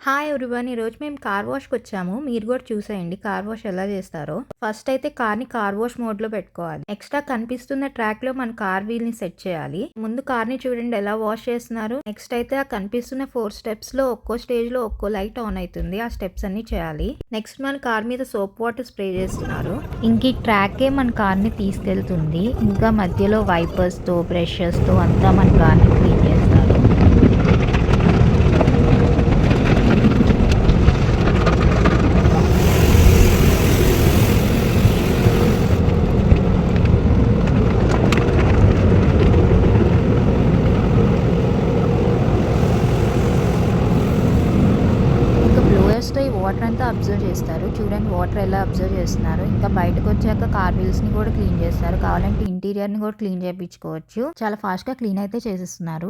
Hi everyone. ఈరోజు మేము car వాష్కి వచ్చాము. మీరు కూడా చూసేయండి కార్ వాష్ ఎలా చేస్తారో. ఫస్ట్ అయితే కార్ని కార్ వాష్ మోడ్లో పెట్టుకోవాలి. ఎక్స్ట్రా కనిపిస్తున్న ట్రాక్లో మన కార్ వీల్ని సెట్ చేయాలి. ముందు కార్ని చూడండి ఎలా వాష్ చేస్తున్నారు. నెక్స్ట్ అయితే ఆ కనిపిస్తున్న 4 స్టెప్స్లో ఒక్కో స్టేజ్లో ఒక్కో లైట్ ఆన్ అవుతుంది. ఆ స్టెప్స్ అన్ని చేయాలి. నెక్స్ట్ మన కార్ మీద సోప్ వాటర్ స్ప్రే చేస్తున్నారు. ఇంక ఈ ట్రాకే మన కార్ని తీసుకెళ్తుంది. ఇంకా మధ్యలో వైపర్స్తో బ్రషెస్తో అంతా మన కార్ని క్లీన్ చేస్తారు. ఈ వాటర్ అంతా అబ్జర్వ్ చేస్తారు. చూడండి వాటర్ ఎలా అబ్జర్వ్ చేస్తున్నారు. ఇంకా బయటకు వచ్చాక కార్ వీల్స్ ని కూడా క్లీన్ చేస్తారు. కావాలంటే ఇంటీరియర్ ని కూడా క్లీన్ చేయించుకోవచ్చు. చాలా ఫాస్ట్ గా క్లీన్ అయితే చేసేస్తున్నారు.